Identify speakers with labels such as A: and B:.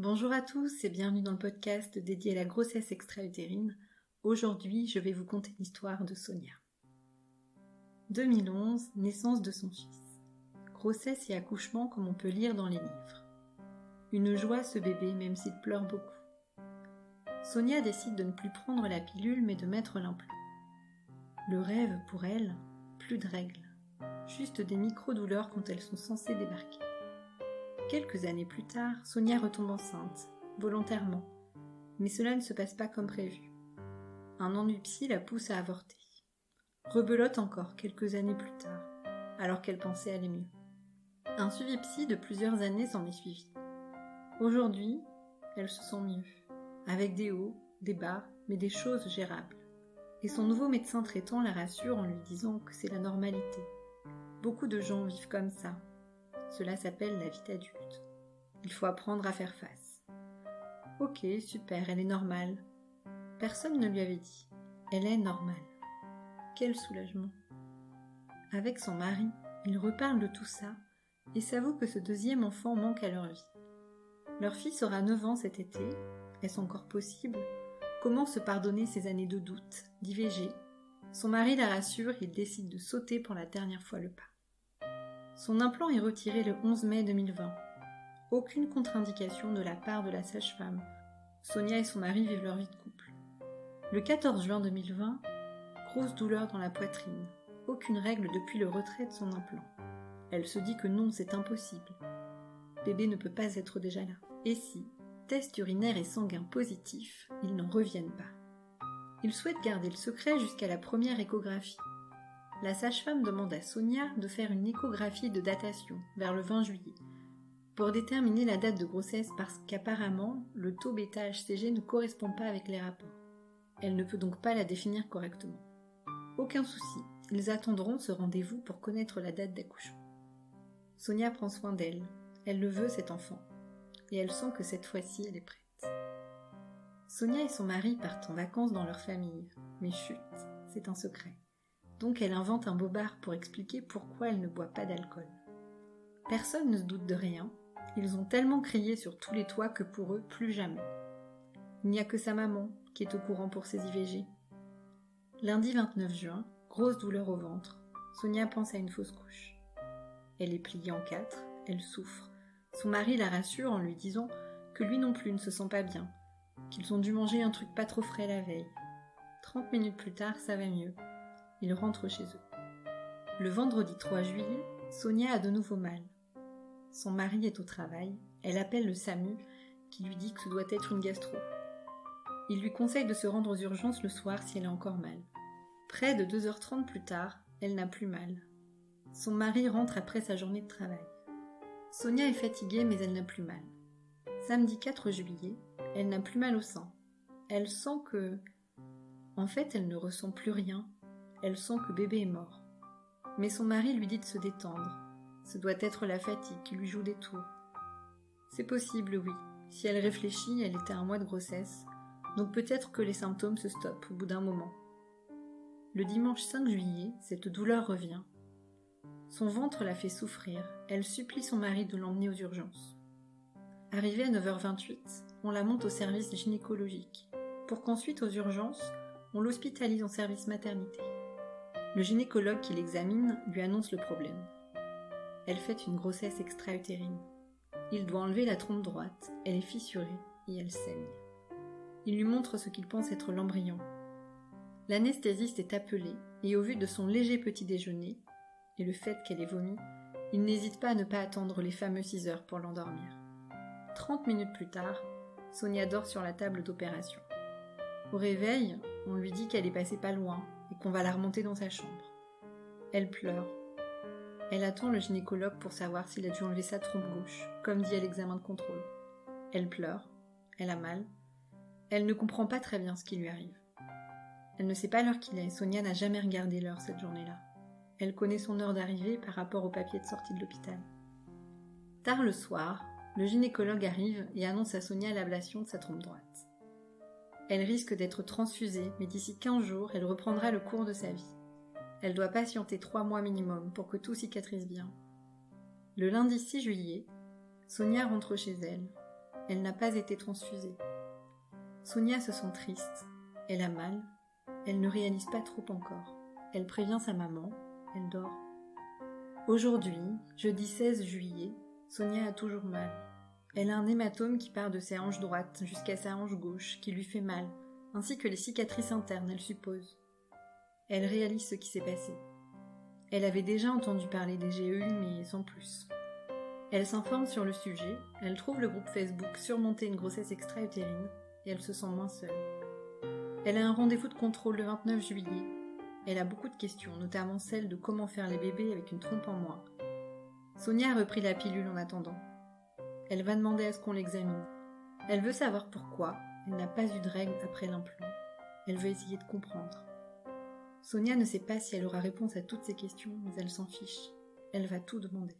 A: Bonjour à tous et bienvenue dans le podcast dédié à la grossesse extra-utérine. Aujourd'hui, je vais vous conter l'histoire de Sonia. 2011, naissance de son fils. Grossesse et accouchement comme on peut lire dans les livres. Une joie ce bébé même s'il pleure beaucoup. Sonia décide de ne plus prendre la pilule mais de mettre l'implant. Le rêve pour elle, plus de règles. Juste des micro-douleurs quand elles sont censées débarquer. Quelques années plus tard, Sonia retombe enceinte, volontairement, mais cela ne se passe pas comme prévu. Un ennui psy la pousse à avorter. Rebelote encore quelques années plus tard, alors qu'elle pensait aller mieux. Un suivi psy de plusieurs années s'en est suivi. Aujourd'hui, elle se sent mieux, avec des hauts, des bas, mais des choses gérables. Et son nouveau médecin traitant la rassure en lui disant que c'est la normalité. Beaucoup de gens vivent comme ça. Cela s'appelle la vie d'adulte. Il faut apprendre à faire face. Ok, super, elle est normale. Personne ne lui avait dit. Elle est normale. Quel soulagement. Avec son mari, ils reparlent de tout ça et s'avouent que ce deuxième enfant manque à leur vie. Leur fils aura 9 ans cet été. Est-ce encore possible? Comment se pardonner ces années de doute, d'IVG? Son mari la rassure, il décide de sauter pour la dernière fois le pas. Son implant est retiré le 11 mai 2020. Aucune contre-indication de la part de la sage-femme. Sonia et son mari vivent leur vie de couple. Le 14 juin 2020, grosse douleur dans la poitrine. Aucune règle depuis le retrait de son implant. Elle se dit que non, c'est impossible. Bébé ne peut pas être déjà là. Et si, test urinaire et sanguin positif, ils n'en reviennent pas. Ils souhaitent garder le secret jusqu'à la première échographie. La sage-femme demande à Sonia de faire une échographie de datation vers le 20 juillet pour déterminer la date de grossesse parce qu'apparemment le taux bêta-HCG ne correspond pas avec les rapports. Elle ne peut donc pas la définir correctement. Aucun souci, ils attendront ce rendez-vous pour connaître la date d'accouchement. Sonia prend soin d'elle, elle le veut cet enfant, et elle sent que cette fois-ci elle est prête. Sonia et son mari partent en vacances dans leur famille, mais chut, c'est un secret. Donc elle invente un bobard pour expliquer pourquoi elle ne boit pas d'alcool. Personne ne se doute de rien, ils ont tellement crié sur tous les toits que pour eux, plus jamais. Il n'y a que sa maman qui est au courant pour ses IVG. Lundi 29 juin, grosse douleur au ventre, Sonia pense à une fausse couche. Elle est pliée en 4, elle souffre. Son mari la rassure en lui disant que lui non plus ne se sent pas bien, qu'ils ont dû manger un truc pas trop frais la veille. 30 minutes plus tard, ça va mieux. Ils rentrent chez eux. Le vendredi 3 juillet, Sonia a de nouveau mal. Son mari est au travail, elle appelle le SAMU qui lui dit que ce doit être une gastro. Il lui conseille de se rendre aux urgences le soir si elle a encore mal. Près de 2h30 plus tard, elle n'a plus mal. Son mari rentre après sa journée de travail. Sonia est fatiguée mais elle n'a plus mal. Samedi 4 juillet, elle n'a plus mal au sein. Elle sent que... En fait, elle ne ressent plus rien. Elle sent que bébé est mort. Mais son mari lui dit de se détendre. Ce doit être la fatigue qui lui joue des tours. C'est possible, oui. Si elle réfléchit, elle était à 1 mois de grossesse, donc peut-être que les symptômes se stoppent au bout d'un moment. Le dimanche 5 juillet, cette douleur revient. Son ventre la fait souffrir. Elle supplie son mari de l'emmener aux urgences. Arrivée à 9h28, on la monte au service gynécologique, pour qu'ensuite aux urgences, on l'hospitalise en service maternité. Le gynécologue qui l'examine lui annonce le problème. Elle fait une grossesse extra-utérine. Il doit enlever la trompe droite, elle est fissurée et elle saigne. Il lui montre ce qu'il pense être l'embryon. L'anesthésiste est appelé et au vu de son léger petit déjeuner et le fait qu'elle ait vomi, il n'hésite pas à ne pas attendre les fameux 6 heures pour l'endormir. 30 minutes plus tard, Sonia dort sur la table d'opération. Au réveil, on lui dit qu'elle est passée pas loin et qu'on va la remonter dans sa chambre. Elle pleure. Elle attend le gynécologue pour savoir s'il a dû enlever sa trompe gauche, comme dit à l'examen de contrôle. Elle pleure. Elle a mal. Elle ne comprend pas très bien ce qui lui arrive. Elle ne sait pas l'heure qu'il est. Sonia n'a jamais regardé l'heure cette journée-là. Elle connaît son heure d'arrivée par rapport au papier de sortie de l'hôpital. Tard le soir, le gynécologue arrive et annonce à Sonia l'ablation de sa trompe droite. Elle risque d'être transfusée, mais d'ici 15 jours, elle reprendra le cours de sa vie. Elle doit patienter 3 mois minimum pour que tout cicatrise bien. Le lundi 6 juillet, Sonia rentre chez elle. Elle n'a pas été transfusée. Sonia se sent triste. Elle a mal. Elle ne réalise pas trop encore. Elle prévient sa maman. Elle dort. Aujourd'hui, jeudi 16 juillet, Sonia a toujours mal. Elle a un hématome qui part de sa hanche droite jusqu'à sa hanche gauche, qui lui fait mal, ainsi que les cicatrices internes, elle suppose. Elle réalise ce qui s'est passé. Elle avait déjà entendu parler des GEU, mais sans plus. Elle s'informe sur le sujet, elle trouve le groupe Facebook Surmonter une grossesse extra-utérine, et elle se sent moins seule. Elle a un rendez-vous de contrôle le 29 juillet. Elle a beaucoup de questions, notamment celle de comment faire les bébés avec une trompe en moins. Sonia a repris la pilule en attendant. Elle va demander à ce qu'on l'examine. Elle veut savoir pourquoi elle n'a pas eu de règles après l'implant. Elle veut essayer de comprendre. Sonia ne sait pas si elle aura réponse à toutes ces questions, mais elle s'en fiche. Elle va tout demander.